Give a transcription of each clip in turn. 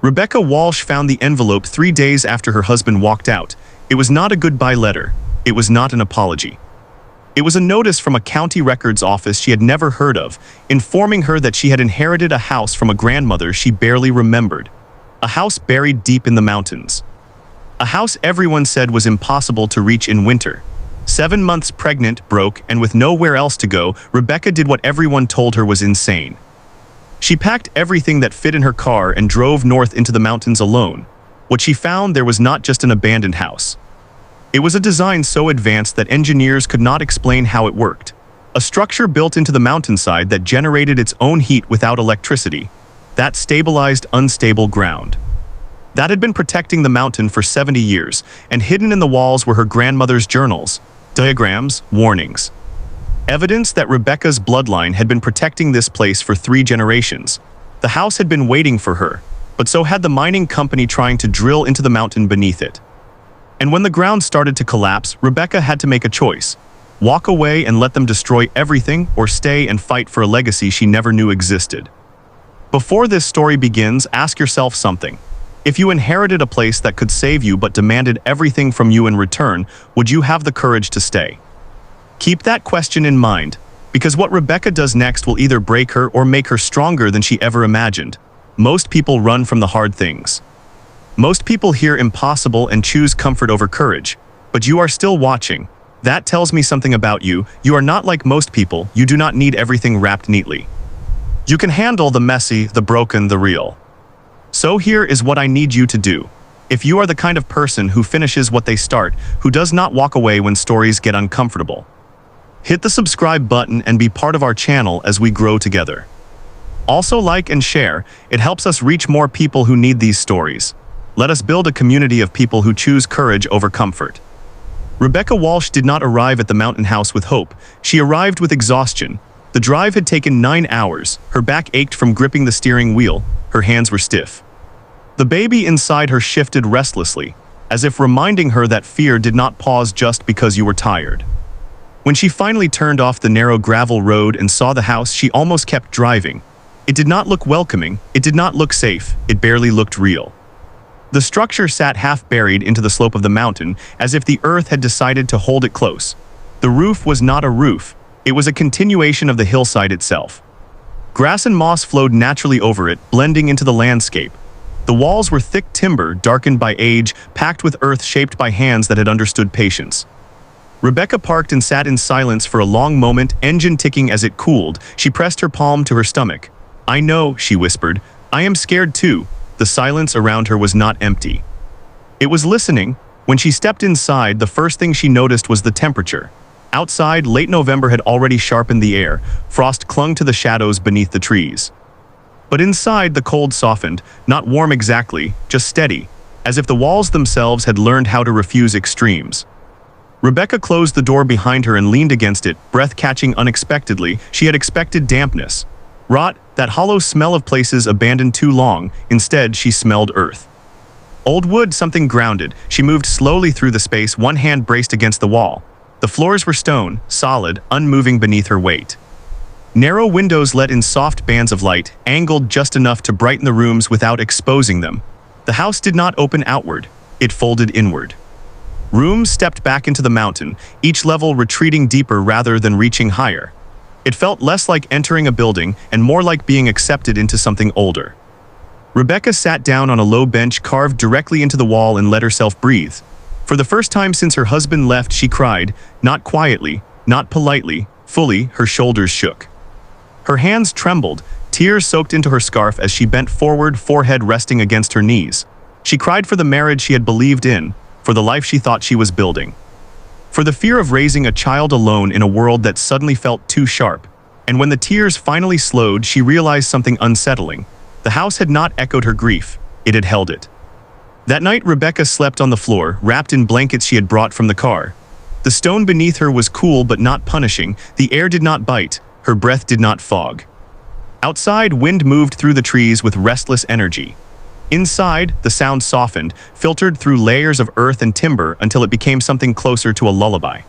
Rebecca Walsh found the envelope 3 days after her husband walked out. It was not a goodbye letter. It was not an apology. It was a notice from a county records office she had never heard of, informing her that she had inherited a house from a grandmother she barely remembered. A house buried deep in the mountains. A house everyone said was impossible to reach in winter. 7 months pregnant, broke, and with nowhere else to go, Rebecca did what everyone told her was insane. She packed everything that fit in her car and drove north into the mountains alone. What she found there was not just an abandoned house. It was a design so advanced that engineers could not explain how it worked. A structure built into the mountainside that generated its own heat without electricity. That stabilized unstable ground. That had been protecting the mountain for 70 years, and hidden in the walls were her grandmother's journals, diagrams, warnings. Evidence that Rebecca's bloodline had been protecting this place for 3 generations. The house had been waiting for her, but so had the mining company trying to drill into the mountain beneath it. And when the ground started to collapse, Rebecca had to make a choice. Walk away and let them destroy everything, or stay and fight for a legacy she never knew existed. Before this story begins, ask yourself something. If you inherited a place that could save you but demanded everything from you in return, would you have the courage to stay? Keep that question in mind, because what Rebecca does next will either break her or make her stronger than she ever imagined. Most people run from the hard things. Most people hear impossible and choose comfort over courage, but you are still watching. That tells me something about you. You are not like most people. You do not need everything wrapped neatly. You can handle the messy, the broken, the real. So here is what I need you to do. If you are the kind of person who finishes what they start, who does not walk away when stories get uncomfortable, hit the subscribe button and be part of our channel as we grow together. Also like and share. It helps us reach more people who need these stories. Let us build a community of people who choose courage over comfort. Rebecca Walsh did not arrive at the mountain house with hope. She arrived with exhaustion. The drive had taken 9 hours. Her back ached from gripping the steering wheel. Her hands were stiff. The baby inside her shifted restlessly, as if reminding her that fear did not pause just because you were tired. When she finally turned off the narrow gravel road and saw the house, she almost kept driving. It did not look welcoming. It did not look safe. It barely looked real. The structure sat half buried into the slope of the mountain, as if the earth had decided to hold it close. The roof was not a roof. It was a continuation of the hillside itself. Grass and moss flowed naturally over it, blending into the landscape. The walls were thick timber, darkened by age, packed with earth shaped by hands that had understood patience. Rebecca parked and sat in silence for a long moment, engine ticking as it cooled. She pressed her palm to her stomach. "I know," she whispered. "I am scared too." The silence around her was not empty. It was listening. When she stepped inside, the first thing she noticed was the temperature. Outside, late November had already sharpened the air. Frost clung to the shadows beneath the trees. But inside, the cold softened, not warm exactly, just steady, as if the walls themselves had learned how to refuse extremes. Rebecca closed the door behind her and leaned against it, breath catching unexpectedly. She had expected dampness. Rot, that hollow smell of places abandoned too long. Instead, she smelled earth. Old wood, something grounded. She moved slowly through the space, one hand braced against the wall. The floors were stone, solid, unmoving beneath her weight. Narrow windows let in soft bands of light, angled just enough to brighten the rooms without exposing them. The house did not open outward. It folded inward. Rooms stepped back into the mountain, each level retreating deeper rather than reaching higher. It felt less like entering a building and more like being accepted into something older. Rebecca sat down on a low bench carved directly into the wall and let herself breathe. For the first time since her husband left, she cried, not quietly, not politely, fully. Her shoulders shook. Her hands trembled, tears soaked into her scarf as she bent forward, forehead resting against her knees. She cried for the marriage she had believed in, for the life she thought she was building. For the fear of raising a child alone in a world that suddenly felt too sharp. And when the tears finally slowed, she realized something unsettling. The house had not echoed her grief. It had held it. That night, Rebecca slept on the floor, wrapped in blankets she had brought from the car. The stone beneath her was cool but not punishing. The air did not bite. Her breath did not fog. Outside, wind moved through the trees with restless energy. Inside, the sound softened, filtered through layers of earth and timber until it became something closer to a lullaby.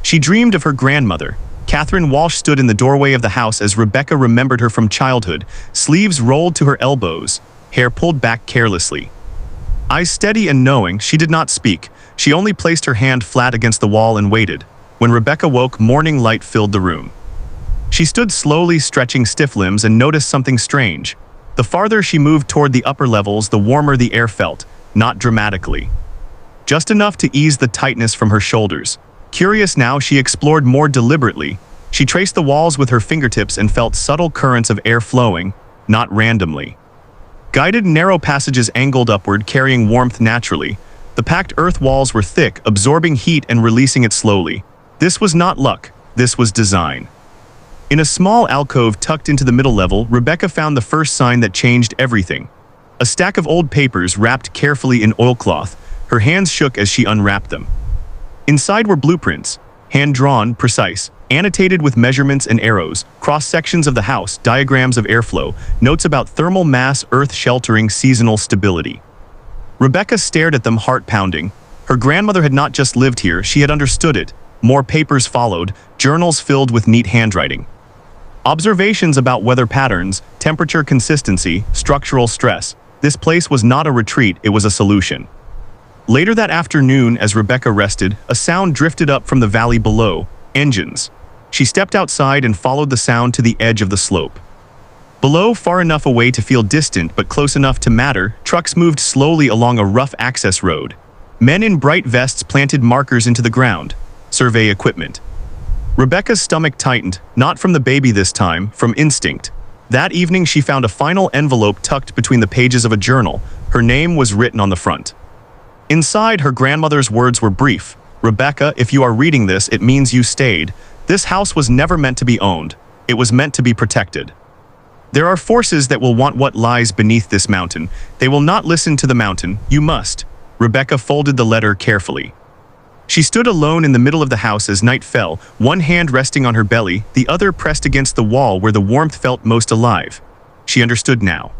She dreamed of her grandmother. Catherine Walsh stood in the doorway of the house as Rebecca remembered her from childhood, sleeves rolled to her elbows, hair pulled back carelessly. Eyes steady and knowing, she did not speak. She only placed her hand flat against the wall and waited. When Rebecca woke, morning light filled the room. She stood slowly, stretching stiff limbs, and noticed something strange. The farther she moved toward the upper levels, the warmer the air felt, not dramatically. Just enough to ease the tightness from her shoulders. Curious now, she explored more deliberately. She traced the walls with her fingertips and felt subtle currents of air flowing, not randomly. Guided narrow passages angled upward, carrying warmth naturally. The packed earth walls were thick, absorbing heat and releasing it slowly. This was not luck, this was design. In a small alcove tucked into the middle level, Rebecca found the first sign that changed everything. A stack of old papers wrapped carefully in oilcloth. Her hands shook as she unwrapped them. Inside were blueprints, hand-drawn, precise, annotated with measurements and arrows, cross-sections of the house, diagrams of airflow, notes about thermal mass, earth sheltering, seasonal stability. Rebecca stared at them, heart pounding. Her grandmother had not just lived here, she had understood it. More papers followed, journals filled with neat handwriting. Observations about weather patterns, temperature consistency, structural stress. This place was not a retreat, it was a solution. Later that afternoon, as Rebecca rested, a sound drifted up from the valley below. Engines. She stepped outside and followed the sound to the edge of the slope. Below, far enough away to feel distant but close enough to matter, trucks moved slowly along a rough access road. Men in bright vests planted markers into the ground. Survey equipment. Rebecca's stomach tightened, not from the baby this time, from instinct. That evening she found a final envelope tucked between the pages of a journal. Her name was written on the front. Inside, her grandmother's words were brief. Rebecca, if you are reading this, it means you stayed. This house was never meant to be owned. It was meant to be protected. There are forces that will want what lies beneath this mountain. They will not listen to the mountain. You must. Rebecca folded the letter carefully. She stood alone in the middle of the house as night fell, one hand resting on her belly, the other pressed against the wall where the warmth felt most alive. She understood now.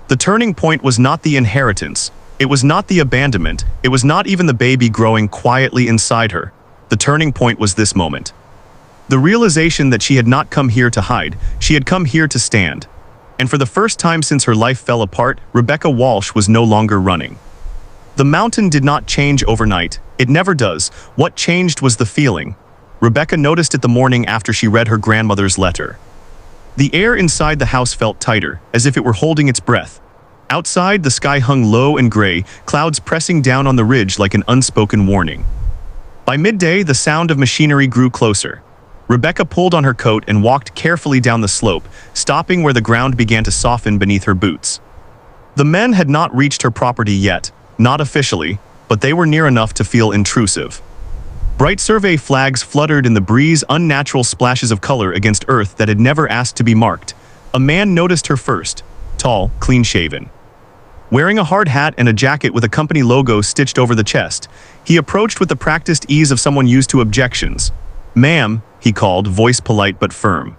The turning point was not the inheritance. It was not the abandonment. It was not even the baby growing quietly inside her. The turning point was this moment. The realization that she had not come here to hide, she had come here to stand. And for the first time since her life fell apart, Rebecca Walsh was no longer running. The mountain did not change overnight. It never does. What changed was the feeling. Rebecca noticed it the morning after she read her grandmother's letter. The air inside the house felt tighter, as if it were holding its breath. Outside, the sky hung low and gray, clouds pressing down on the ridge like an unspoken warning. By midday, the sound of machinery grew closer. Rebecca pulled on her coat and walked carefully down the slope, stopping where the ground began to soften beneath her boots. The men had not reached her property yet, not officially, but they were near enough to feel intrusive. Bright survey flags fluttered in the breeze, unnatural splashes of color against earth that had never asked to be marked. A man noticed her first, tall, clean-shaven. Wearing a hard hat and a jacket with a company logo stitched over the chest, he approached with the practiced ease of someone used to objections. "Ma'am," he called, voice polite but firm.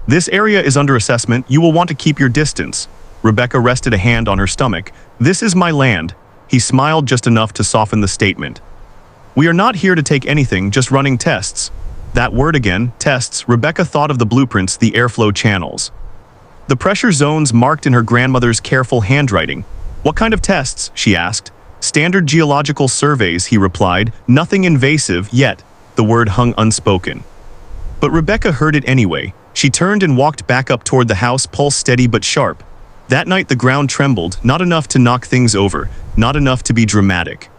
"This area is under assessment. You will want to keep your distance." Rebecca rested a hand on her stomach. "This is my land." He smiled just enough to soften the statement. "We are not here to take anything, just running tests." That word again, tests. Rebecca thought of the blueprints, the airflow channels. The pressure zones marked in her grandmother's careful handwriting. "What kind of tests?" she asked. "Standard geological surveys," he replied. "Nothing invasive yet." The word hung unspoken. But Rebecca heard it anyway. She turned and walked back up toward the house, pulse steady but sharp. That night the ground trembled, not enough to knock things over, not enough to be dramatic.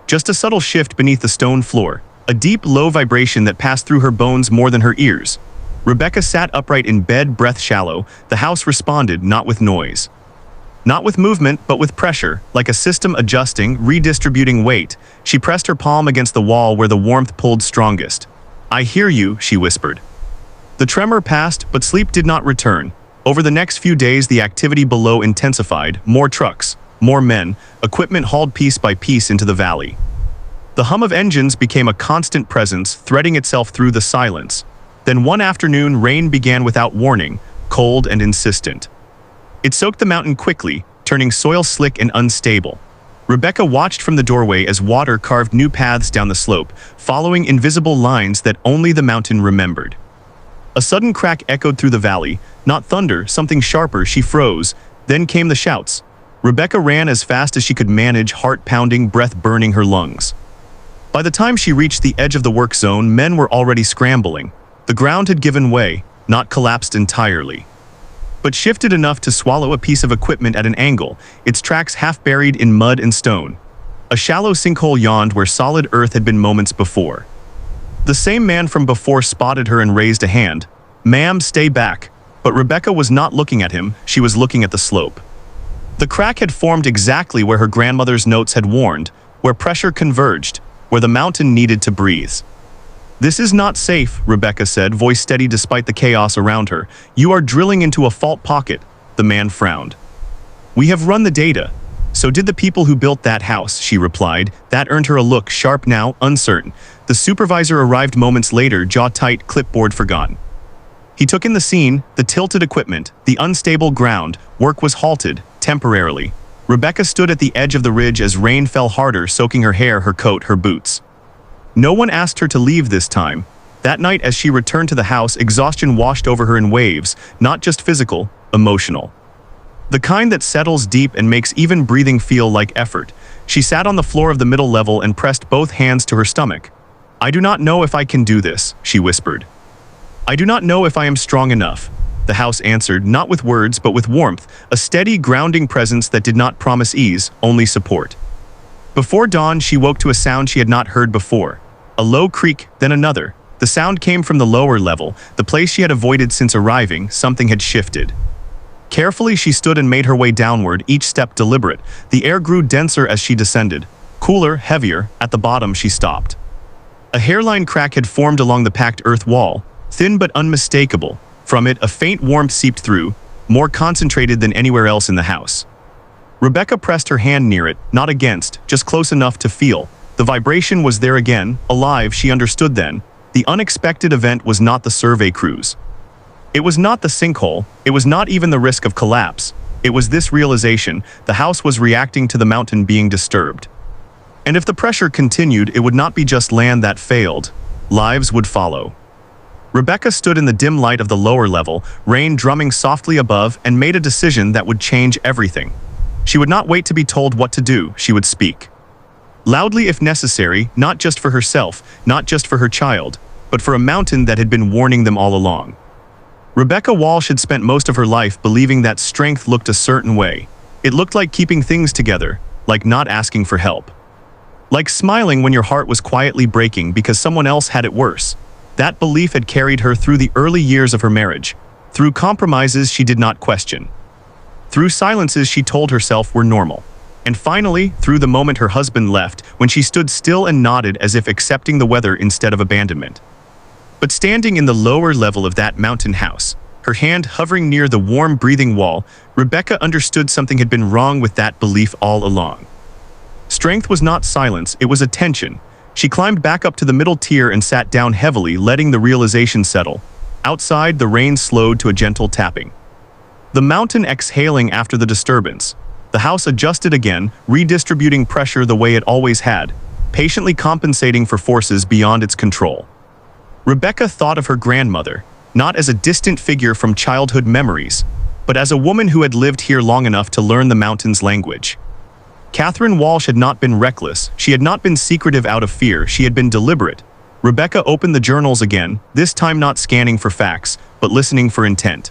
Just a subtle shift beneath the stone floor, a deep, low vibration that passed through her bones more than her ears. Rebecca sat upright in bed, breath shallow. The house responded, not with noise. Not with movement, but with pressure, like a system adjusting, redistributing weight. She pressed her palm against the wall where the warmth pulled strongest. "I hear you," she whispered. The tremor passed, but sleep did not return. Over the next few days, the activity below intensified. More trucks, more men, equipment hauled piece by piece into the valley. The hum of engines became a constant presence, threading itself through the silence. Then one afternoon, rain began without warning, cold and insistent. It soaked the mountain quickly, turning soil slick and unstable. Rebecca watched from the doorway as water carved new paths down the slope, following invisible lines that only the mountain remembered. A sudden crack echoed through the valley, not thunder, something sharper. She froze. Then came the shouts. Rebecca ran as fast as she could manage, heart pounding, breath burning her lungs. By the time she reached the edge of the work zone, men were already scrambling. The ground had given way, not collapsed entirely, but shifted enough to swallow a piece of equipment at an angle, its tracks half buried in mud and stone. A shallow sinkhole yawned where solid earth had been moments before. The same man from before spotted her and raised a hand. "Ma'am, stay back." But Rebecca was not looking at him, she was looking at the slope. The crack had formed exactly where her grandmother's notes had warned, where pressure converged, where the mountain needed to breathe. "This is not safe," Rebecca said, voice steady despite the chaos around her. "You are drilling into a fault pocket." The man frowned. "We have run the data." "So did the people who built that house," she replied. That earned her a look, sharp now, uncertain. The supervisor arrived moments later, jaw tight, clipboard forgotten. He took in the scene, the tilted equipment, the unstable ground. Work was halted, temporarily. Rebecca stood at the edge of the ridge as rain fell harder, soaking her hair, her coat, her boots. No one asked her to leave this time. That night, as she returned to the house, exhaustion washed over her in waves, not just physical, emotional. The kind that settles deep and makes even breathing feel like effort. She sat on the floor of the middle level and pressed both hands to her stomach. "I do not know if I can do this," she whispered. "I do not know if I am strong enough." The house answered, not with words but with warmth, a steady, grounding presence that did not promise ease, only support. Before dawn, she woke to a sound she had not heard before. A low creak, then another. The sound came from the lower level, the place she had avoided since arriving. Something had shifted. Carefully, she stood and made her way downward, each step deliberate. The air grew denser as she descended. Cooler, heavier. At the bottom, she stopped. A hairline crack had formed along the packed earth wall, thin but unmistakable. From it, a faint warmth seeped through, more concentrated than anywhere else in the house. Rebecca pressed her hand near it, not against, just close enough to feel. The vibration was there again, alive. She understood then. The unexpected event was not the survey crews. It was not the sinkhole, it was not even the risk of collapse. It was this realization: the house was reacting to the mountain being disturbed. And if the pressure continued, it would not be just land that failed. Lives would follow. Rebecca stood in the dim light of the lower level, rain drumming softly above, and made a decision that would change everything. She would not wait to be told what to do, she would speak. Loudly if necessary, not just for herself, not just for her child, but for a mountain that had been warning them all along. Rebecca Walsh had spent most of her life believing that strength looked a certain way. It looked like keeping things together, like not asking for help. Like smiling when your heart was quietly breaking because someone else had it worse. That belief had carried her through the early years of her marriage, through compromises she did not question, through silences she told herself were normal, and finally, through the moment her husband left, when she stood still and nodded as if accepting the weather instead of abandonment. But standing in the lower level of that mountain house, her hand hovering near the warm, breathing wall, Rebecca understood something had been wrong with that belief all along. Strength was not silence, it was attention. She climbed back up to the middle tier and sat down heavily, letting the realization settle. Outside, the rain slowed to a gentle tapping. The mountain exhaling after the disturbance. The house adjusted again, redistributing pressure the way it always had, patiently compensating for forces beyond its control. Rebecca thought of her grandmother, not as a distant figure from childhood memories, but as a woman who had lived here long enough to learn the mountain's language. Catherine Walsh had not been reckless, she had not been secretive out of fear, she had been deliberate. Rebecca opened the journals again, this time not scanning for facts, but listening for intent.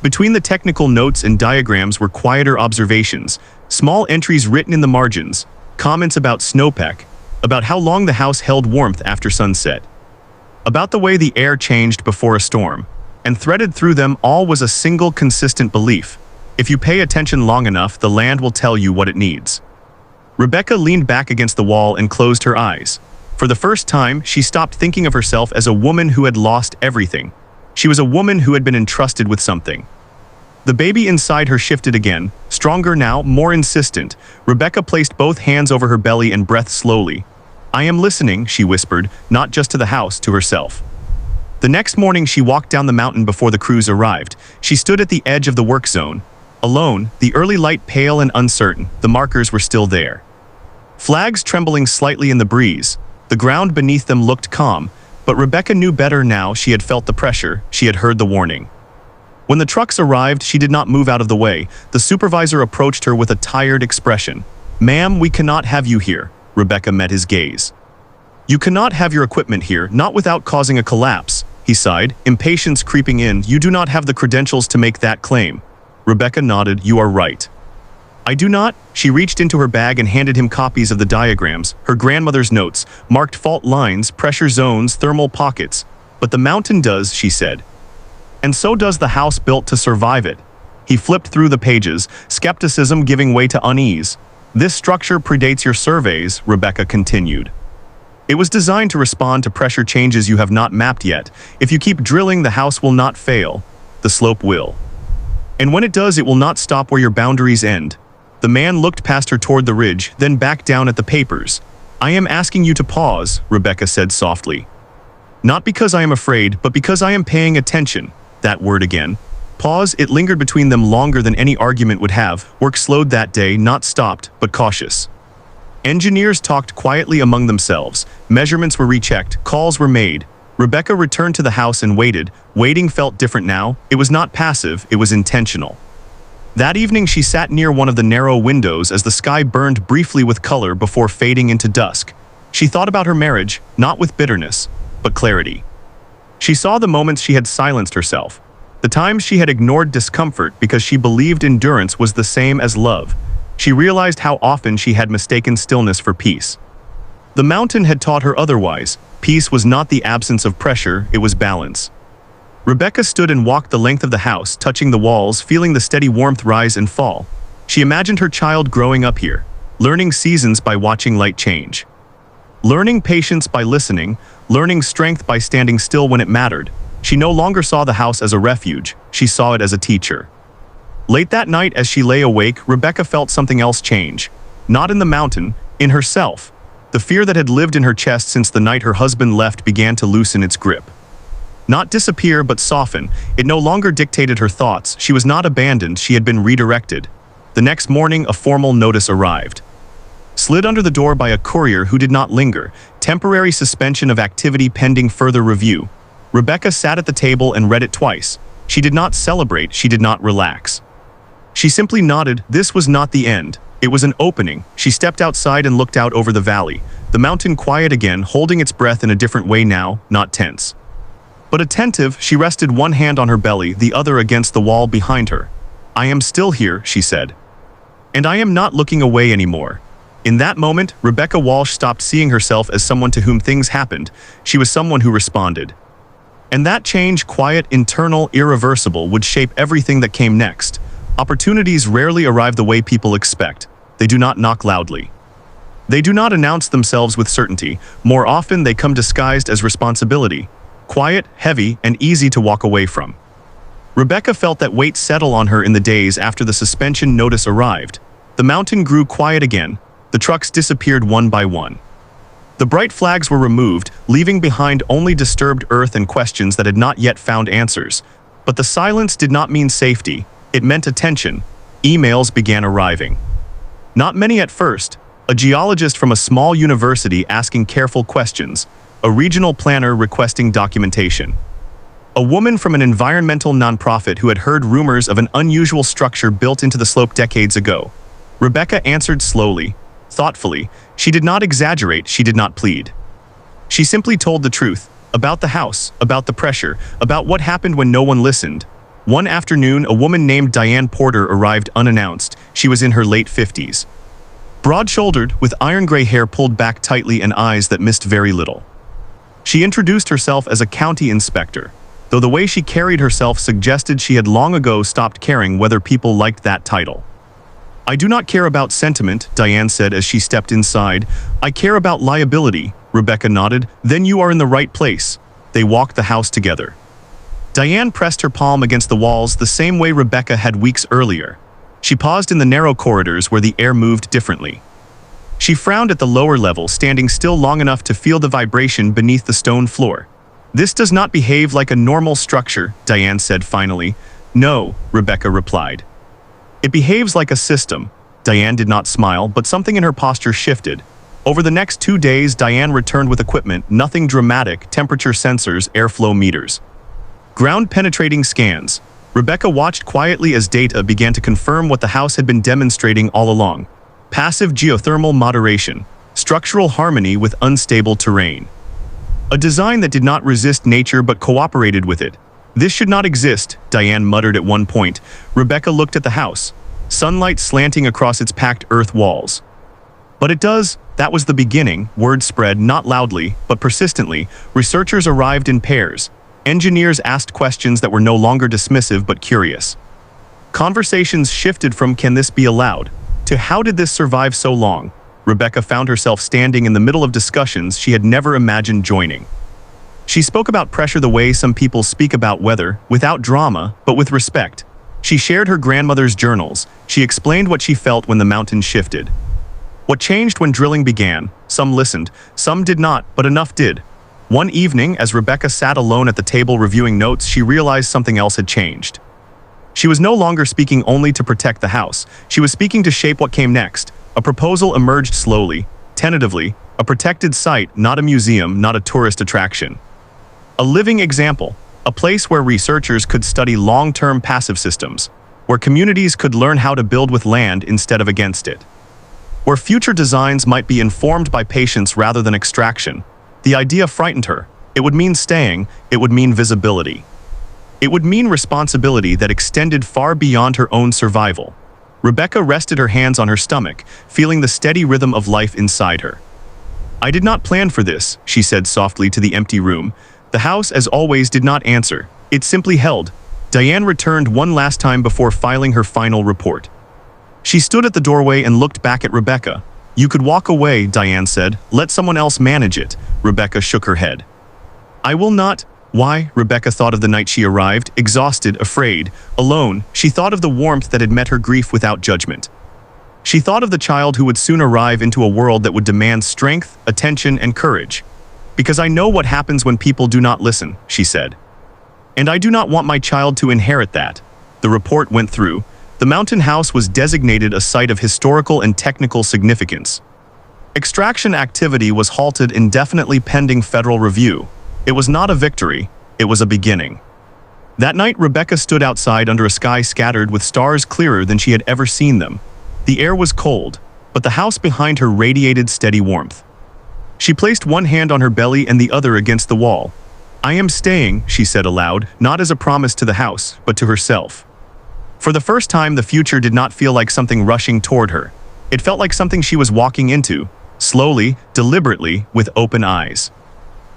Between the technical notes and diagrams were quieter observations, small entries written in the margins, comments about snowpack, about how long the house held warmth after sunset, about the way the air changed before a storm, and threaded through them all was a single consistent belief. If you pay attention long enough, the land will tell you what it needs. Rebecca leaned back against the wall and closed her eyes. For the first time, she stopped thinking of herself as a woman who had lost everything. She was a woman who had been entrusted with something. The baby inside her shifted again, stronger now, more insistent. Rebecca placed both hands over her belly and breathed slowly. "I am listening," she whispered, not just to the house, to herself. The next morning, she walked down the mountain before the crews arrived. She stood at the edge of the work zone. Alone, the early light pale and uncertain, the markers were still there. Flags trembling slightly in the breeze. The ground beneath them looked calm, but Rebecca knew better now. She had felt the pressure, she had heard the warning. When the trucks arrived, she did not move out of the way. The supervisor approached her with a tired expression. "Ma'am, we cannot have you here." Rebecca met his gaze. "You cannot have your equipment here, not without causing a collapse," he sighed, impatience creeping in. "You do not have the credentials to make that claim." Rebecca nodded. "You are right." "I do not." She reached into her bag and handed him copies of the diagrams, her grandmother's notes, marked fault lines, pressure zones, thermal pockets. "But the mountain does," she said. "And so does the house built to survive it." He flipped through the pages, skepticism giving way to unease. "This structure predates your surveys," Rebecca continued. "It was designed to respond to pressure changes you have not mapped yet. If you keep drilling, the house will not fail. The slope will. And when it does, it will not stop where your boundaries end." The man looked past her toward the ridge, then back down at the papers. "I am asking you to pause," Rebecca said softly. "Not because I am afraid, but because I am paying attention." That word again. Pause. It lingered between them longer than any argument would have. Work slowed that day, not stopped, but cautious. Engineers talked quietly among themselves. Measurements were rechecked. Calls were made. Rebecca returned to the house and waited. Waiting felt different now. It was not passive, it was intentional. That evening she sat near one of the narrow windows as the sky burned briefly with color before fading into dusk. She thought about her marriage, not with bitterness, but clarity. She saw the moments she had silenced herself, the times she had ignored discomfort because she believed endurance was the same as love. She realized how often she had mistaken stillness for peace. The mountain had taught her otherwise. Peace was not the absence of pressure, it was balance. Rebecca stood and walked the length of the house, touching the walls, feeling the steady warmth rise and fall. She imagined her child growing up here, learning seasons by watching light change. Learning patience by listening, learning strength by standing still when it mattered. She no longer saw the house as a refuge, she saw it as a teacher. Late that night, as she lay awake, Rebecca felt something else change. Not in the mountain, in herself. The fear that had lived in her chest since the night her husband left began to loosen its grip. Not disappear, but soften. It no longer dictated her thoughts. She was not abandoned, she had been redirected. The next morning, a formal notice arrived. Slid under the door by a courier who did not linger. Temporary suspension of activity pending further review. Rebecca sat at the table and read it twice. She did not celebrate, she did not relax. She simply nodded. This was not the end. It was an opening. She stepped outside and looked out over the valley. The mountain quiet again, holding its breath in a different way now, not tense. But attentive, she rested one hand on her belly, the other against the wall behind her. "I am still here," she said. "And I am not looking away anymore." In that moment, Rebecca Walsh stopped seeing herself as someone to whom things happened. She was someone who responded. And that change, quiet, internal, irreversible, would shape everything that came next. Opportunities rarely arrive the way people expect. They do not knock loudly. They do not announce themselves with certainty. More often, they come disguised as responsibility. Quiet, heavy, and easy to walk away from. Rebecca felt that weight settle on her in the days after the suspension notice arrived. The mountain grew quiet again. The trucks disappeared one by one. The bright flags were removed, leaving behind only disturbed earth and questions that had not yet found answers. But the silence did not mean safety. It meant attention. Emails began arriving. Not many at first. A geologist from a small university asking careful questions. A regional planner requesting documentation. A woman from an environmental nonprofit who had heard rumors of an unusual structure built into the slope decades ago. Rebecca answered slowly, thoughtfully. She did not exaggerate, she did not plead. She simply told the truth, about the house, about the pressure, about what happened when no one listened. One afternoon, a woman named Diane Porter arrived unannounced. She was in her late 50s. Broad-shouldered, with iron-gray hair pulled back tightly and eyes that missed very little. She introduced herself as a county inspector, though the way she carried herself suggested she had long ago stopped caring whether people liked that title. "I do not care about sentiment," Diane said as she stepped inside. "I care about liability." Rebecca nodded. "Then you are in the right place." They walked the house together. Diane pressed her palm against the walls the same way Rebecca had weeks earlier. She paused in the narrow corridors where the air moved differently. She frowned at the lower level, standing still long enough to feel the vibration beneath the stone floor. "This does not behave like a normal structure," Diane said finally. "No," Rebecca replied. "It behaves like a system." Diane did not smile, but something in her posture shifted. Over the next 2 days, Diane returned with equipment, nothing dramatic, temperature sensors, airflow meters. Ground-penetrating scans. Rebecca watched quietly as data began to confirm what the house had been demonstrating all along. Passive geothermal moderation, structural harmony with unstable terrain. A design that did not resist nature but cooperated with it. This should not exist, Diane muttered at one point. Rebecca looked at the house, sunlight slanting across its packed earth walls. But it does. That was the beginning. Word spread, not loudly, but persistently. Researchers arrived in pairs. Engineers asked questions that were no longer dismissive but curious. Conversations shifted from "can this be allowed?" to "how did this survive so long?" Rebecca found herself standing in the middle of discussions she had never imagined joining. She spoke about pressure the way some people speak about weather, without drama, but with respect. She shared her grandmother's journals. She explained what she felt when the mountain shifted. What changed when drilling began. Some listened, some did not, but enough did. One evening, as Rebecca sat alone at the table reviewing notes, she realized something else had changed. She was no longer speaking only to protect the house. She was speaking to shape what came next. A proposal emerged slowly, tentatively, a protected site, not a museum, not a tourist attraction. A living example, a place where researchers could study long-term passive systems, where communities could learn how to build with land instead of against it, where future designs might be informed by patience rather than extraction. The idea frightened her. It would mean staying, it would mean visibility. It would mean responsibility that extended far beyond her own survival. Rebecca rested her hands on her stomach, feeling the steady rhythm of life inside her. "I did not plan for this," she said softly to the empty room. The house, as always, did not answer. It simply held. Diane returned one last time before filing her final report. She stood at the doorway and looked back at Rebecca. "You could walk away," Diane said. "Let someone else manage it." Rebecca shook her head. "I will not." Why? Rebecca thought of the night she arrived, exhausted, afraid, alone. She thought of the warmth that had met her grief without judgment. She thought of the child who would soon arrive into a world that would demand strength, attention, and courage. "Because I know what happens when people do not listen," she said. "And I do not want my child to inherit that." The report went through. The mountain house was designated a site of historical and technical significance. Extraction activity was halted indefinitely pending federal review. It was not a victory, it was a beginning. That night, Rebecca stood outside under a sky scattered with stars clearer than she had ever seen them. The air was cold, but the house behind her radiated steady warmth. She placed one hand on her belly and the other against the wall. "I am staying," she said aloud, not as a promise to the house, but to herself. For the first time, the future did not feel like something rushing toward her. It felt like something she was walking into, slowly, deliberately, with open eyes.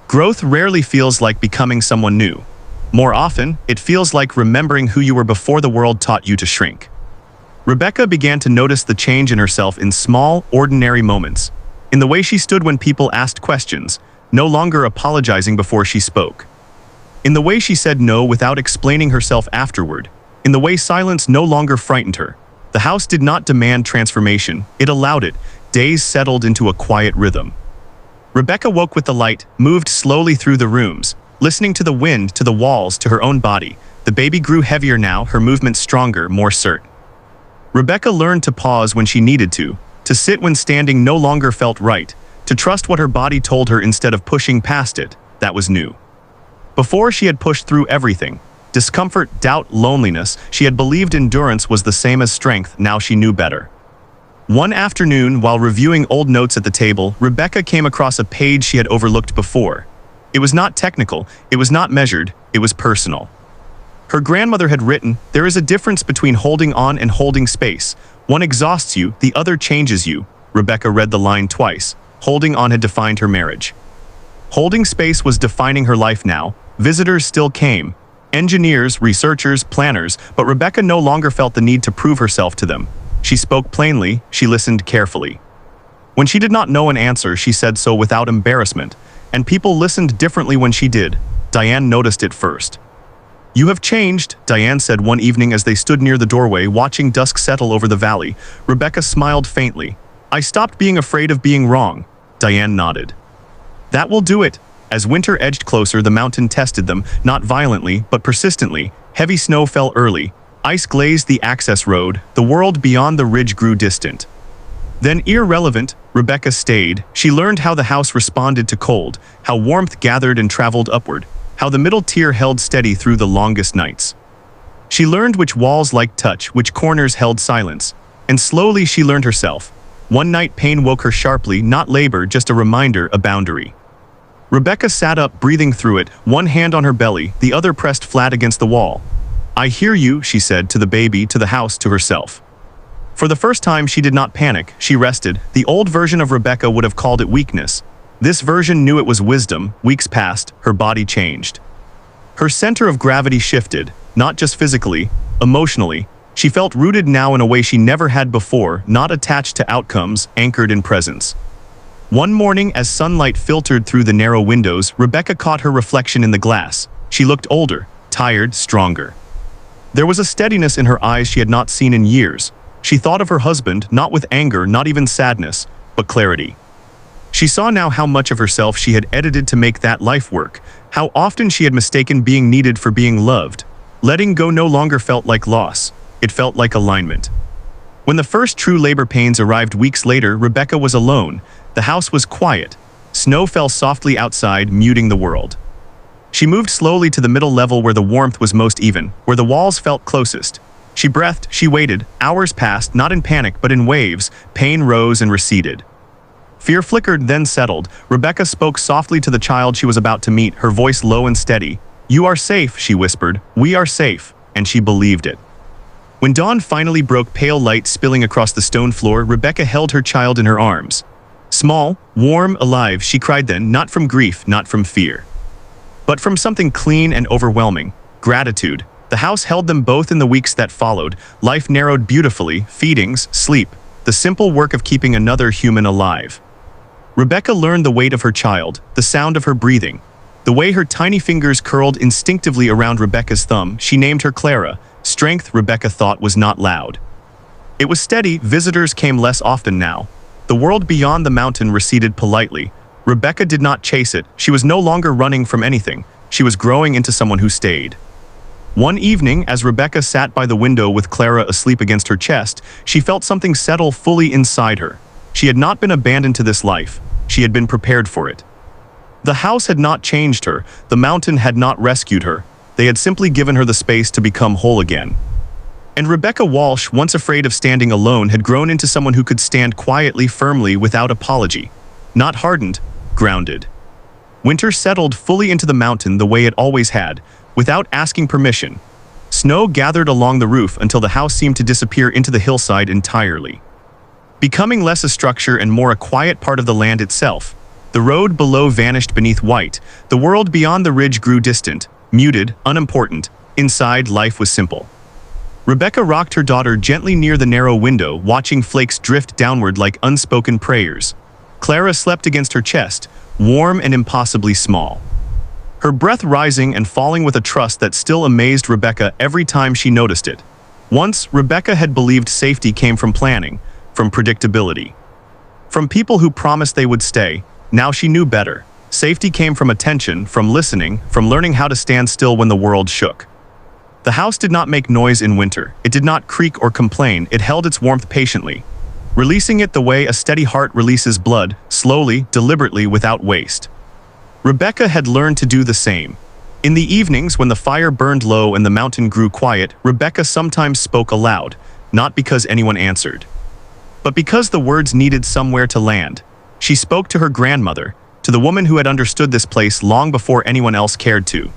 Growth rarely feels like becoming someone new. More often, it feels like remembering who you were before the world taught you to shrink. Rebecca began to notice the change in herself in small, ordinary moments. In the way she stood when people asked questions, no longer apologizing before she spoke. In the way she said no without explaining herself afterward. In the way silence no longer frightened her. The house did not demand transformation, it allowed it. Days settled into a quiet rhythm. Rebecca woke with the light, moved slowly through the rooms, listening to the wind, to the walls, to her own body. The baby grew heavier now, her movements stronger, more certain. Rebecca learned to pause when she needed to sit when standing no longer felt right, to trust what her body told her instead of pushing past it. That was new. Before, she had pushed through everything. Discomfort, doubt, loneliness. She had believed endurance was the same as strength. Now she knew better. One afternoon, while reviewing old notes at the table, Rebecca came across a page she had overlooked before. It was not technical, it was not measured, it was personal. Her grandmother had written, "There is a difference between holding on and holding space. One exhausts you, the other changes you." Rebecca read the line twice. Holding on had defined her marriage. Holding space was defining her life now. Visitors still came. Engineers, researchers, planners, but Rebecca no longer felt the need to prove herself to them. She spoke plainly, she listened carefully. When she did not know an answer, she said so without embarrassment, and people listened differently when she did. Diane noticed it first. "You have changed," Diane said one evening as they stood near the doorway watching dusk settle over the valley. Rebecca smiled faintly. "I stopped being afraid of being wrong." Diane nodded. "That will do it." As winter edged closer, the mountain tested them, not violently, but persistently. Heavy snow fell early. Ice glazed the access road. The world beyond the ridge grew distant. Then, irrelevant, Rebecca stayed. She learned how the house responded to cold, how warmth gathered and traveled upward, how the middle tier held steady through the longest nights. She learned which walls liked touch, which corners held silence. And slowly she learned herself. One night pain woke her sharply, not labor, just a reminder, a boundary. Rebecca sat up, breathing through it, one hand on her belly, the other pressed flat against the wall. "I hear you," she said, to the baby, to the house, to herself. For the first time she did not panic, she rested. The old version of Rebecca would have called it weakness. This version knew it was wisdom. Weeks passed, her body changed. Her center of gravity shifted, not just physically, emotionally. She felt rooted now in a way she never had before, not attached to outcomes, anchored in presence. One morning, as sunlight filtered through the narrow windows, Rebecca caught her reflection in the glass. She looked older, tired, stronger. There was a steadiness in her eyes she had not seen in years. She thought of her husband, not with anger, not even sadness, but clarity. She saw now how much of herself she had edited to make that life work, how often she had mistaken being needed for being loved. Letting go no longer felt like loss. It felt like alignment. When the first true labor pains arrived weeks later, Rebecca was alone. The house was quiet. Snow fell softly outside, muting the world. She moved slowly to the middle level where the warmth was most even, where the walls felt closest. She breathed, she waited. Hours passed, not in panic, but in waves. Pain rose and receded. Fear flickered, then settled. Rebecca spoke softly to the child she was about to meet, her voice low and steady. "You are safe," she whispered. "We are safe." And she believed it. When dawn finally broke, pale light spilling across the stone floor, Rebecca held her child in her arms. Small, warm, alive, she cried then, not from grief, not from fear, but from something clean and overwhelming: gratitude. The house held them both in the weeks that followed. Life narrowed beautifully, feedings, sleep, the simple work of keeping another human alive. Rebecca learned the weight of her child, the sound of her breathing, the way her tiny fingers curled instinctively around Rebecca's thumb. She named her Clara. Strength, Rebecca thought, was not loud. It was steady. Visitors came less often now. The world beyond the mountain receded politely. Rebecca did not chase it. She was no longer running from anything. She was growing into someone who stayed. One evening, as Rebecca sat by the window with Clara asleep against her chest, she felt something settle fully inside her. She had not been abandoned to this life. She had been prepared for it. The house had not changed her. The mountain had not rescued her. They had simply given her the space to become whole again. And Rebecca Walsh, once afraid of standing alone, had grown into someone who could stand quietly, firmly, without apology. Not hardened, grounded. Winter settled fully into the mountain the way it always had, without asking permission. Snow gathered along the roof until the house seemed to disappear into the hillside entirely, becoming less a structure and more a quiet part of the land itself. The road below vanished beneath white. The world beyond the ridge grew distant, muted, unimportant. Inside, life was simple. Rebecca rocked her daughter gently near the narrow window, watching flakes drift downward like unspoken prayers. Clara slept against her chest, warm and impossibly small, her breath rising and falling with a trust that still amazed Rebecca every time she noticed it. Once, Rebecca had believed safety came from planning, from predictability, from people who promised they would stay. Now she knew better. Safety came from attention, from listening, from learning how to stand still when the world shook. The house did not make noise in winter. It did not creak or complain. It held its warmth patiently, releasing it the way a steady heart releases blood, slowly, deliberately, without waste. Rebecca had learned to do the same. In the evenings, when the fire burned low and the mountain grew quiet, Rebecca sometimes spoke aloud, not because anyone answered, but because the words needed somewhere to land. She spoke to her grandmother, to the woman who had understood this place long before anyone else cared to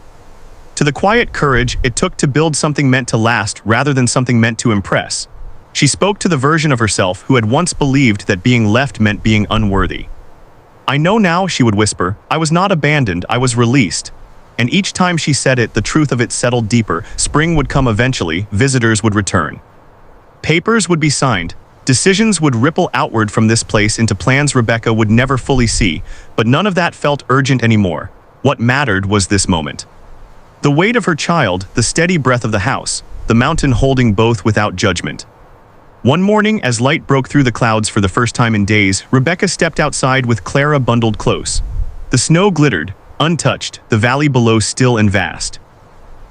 the quiet courage it took to build something meant to last rather than something meant to impress. She spoke to the version of herself who had once believed that being left meant being unworthy. "I know now," she would whisper. "I was not abandoned, I was released." And each time she said it, the truth of it settled deeper. Spring would come eventually, visitors would return. Papers would be signed. Decisions would ripple outward from this place into plans Rebecca would never fully see, but none of that felt urgent anymore. What mattered was this moment. The weight of her child, the steady breath of the house, the mountain holding both without judgment. One morning, as light broke through the clouds for the first time in days, Rebecca stepped outside with Clara bundled close. The snow glittered, untouched, the valley below still and vast.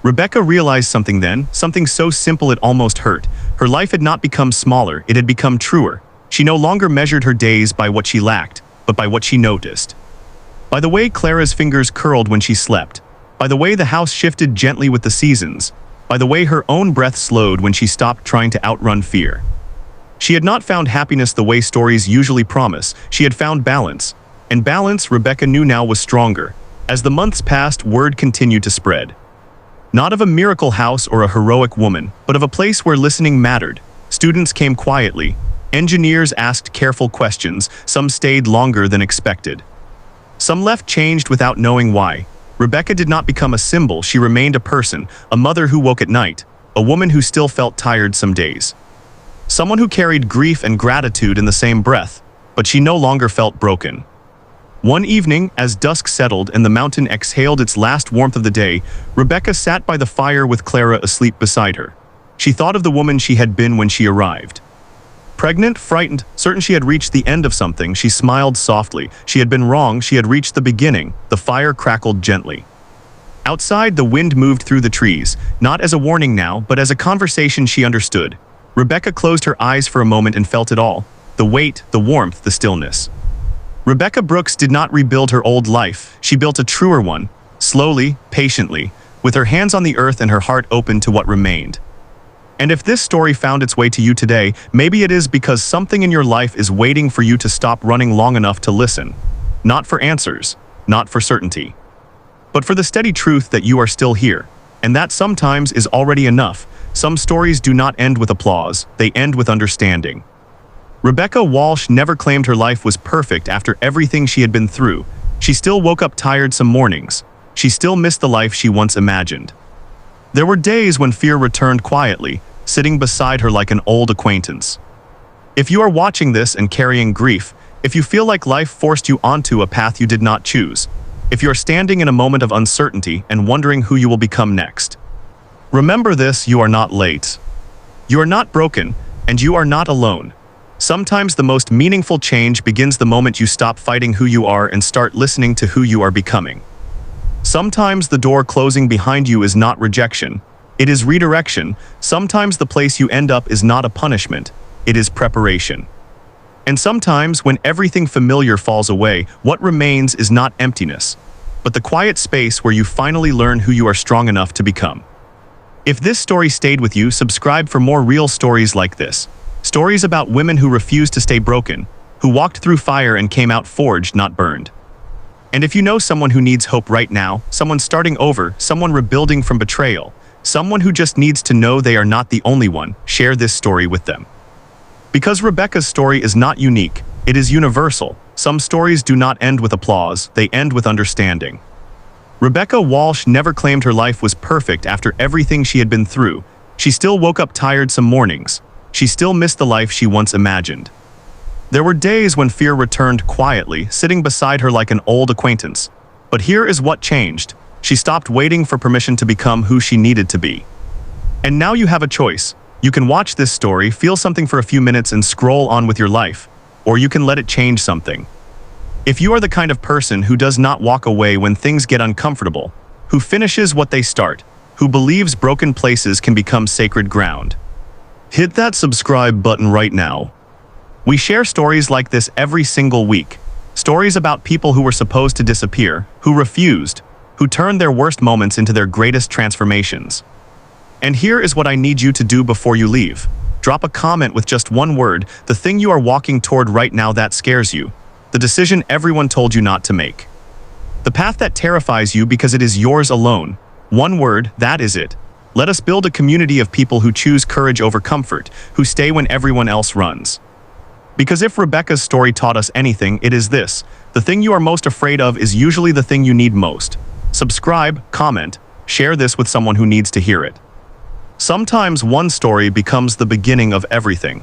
Rebecca realized something then, something so simple it almost hurt. Her life had not become smaller, it had become truer. She no longer measured her days by what she lacked, but by what she noticed. By the way Clara's fingers curled when she slept. By the way the house shifted gently with the seasons. by the way her own breath slowed when she stopped trying to outrun fear. She had not found happiness the way stories usually promise. She had found balance. And balance, Rebecca knew now, was stronger. As the months passed, word continued to spread. Not of a miracle house or a heroic woman, but of a place where listening mattered. Students came quietly. Engineers asked careful questions. Some stayed longer than expected. Some left changed without knowing why. Rebecca did not become a symbol. She remained a person, a mother who woke at night, a woman who still felt tired some days. Someone who carried grief and gratitude in the same breath, but she no longer felt broken. One evening, as dusk settled and the mountain exhaled its last warmth of the day, Rebecca sat by the fire with Clara asleep beside her. She thought of the woman she had been when she arrived. Pregnant, frightened, certain she had reached the end of something, she smiled softly. She had been wrong, she had reached the beginning. The fire crackled gently. Outside, the wind moved through the trees, not as a warning now, but as a conversation she understood. Rebecca closed her eyes for a moment and felt it all. The weight, the warmth, the stillness. Rebecca Brooks did not rebuild her old life. She built a truer one, slowly, patiently, with her hands on the earth and her heart open to what remained. And if this story found its way to you today, maybe it is because something in your life is waiting for you to stop running long enough to listen. Not for answers, not for certainty, but for the steady truth that you are still here. And that sometimes is already enough. Some stories do not end with applause, they end with understanding. Rebecca Walsh never claimed her life was perfect after everything she had been through. She still woke up tired some mornings. She still missed the life she once imagined. There were days when fear returned quietly, sitting beside her like an old acquaintance. If you are watching this and carrying grief, if you feel like life forced you onto a path you did not choose, if you are standing in a moment of uncertainty and wondering who you will become next, remember this: you are not late. You are not broken, and you are not alone. Sometimes the most meaningful change begins the moment you stop fighting who you are and start listening to who you are becoming. Sometimes the door closing behind you is not rejection, it is redirection. Sometimes the place you end up is not a punishment, it is preparation. And sometimes when everything familiar falls away, what remains is not emptiness, but the quiet space where you finally learn who you are strong enough to become. If this story stayed with you, subscribe for more real stories like this. Stories about women who refused to stay broken, who walked through fire and came out forged, not burned. And if you know someone who needs hope right now, someone starting over, someone rebuilding from betrayal, someone who just needs to know they are not the only one, share this story with them. Because Rebecca's story is not unique, it is universal. Some stories do not end with applause, they end with understanding. Rebecca Walsh never claimed her life was perfect after everything she had been through. She still woke up tired some mornings. She still missed the life she once imagined. There were days when fear returned quietly, sitting beside her like an old acquaintance. But here is what changed. She stopped waiting for permission to become who she needed to be. And now you have a choice. You can watch this story, feel something for a few minutes and scroll on with your life, or you can let it change something. If you are the kind of person who does not walk away when things get uncomfortable, who finishes what they start, who believes broken places can become sacred ground, hit that subscribe button right now. We share stories like this every single week. Stories about people who were supposed to disappear, who refused, who turned their worst moments into their greatest transformations. And here is what I need you to do before you leave. Drop a comment with just one word, the thing you are walking toward right now that scares you, the decision everyone told you not to make, the path that terrifies you because it is yours alone. One word, that is it. Let us build a community of people who choose courage over comfort, who stay when everyone else runs. Because if Rebecca's story taught us anything, it is this: the thing you are most afraid of is usually the thing you need most. Subscribe, comment, share this with someone who needs to hear it. Sometimes one story becomes the beginning of everything.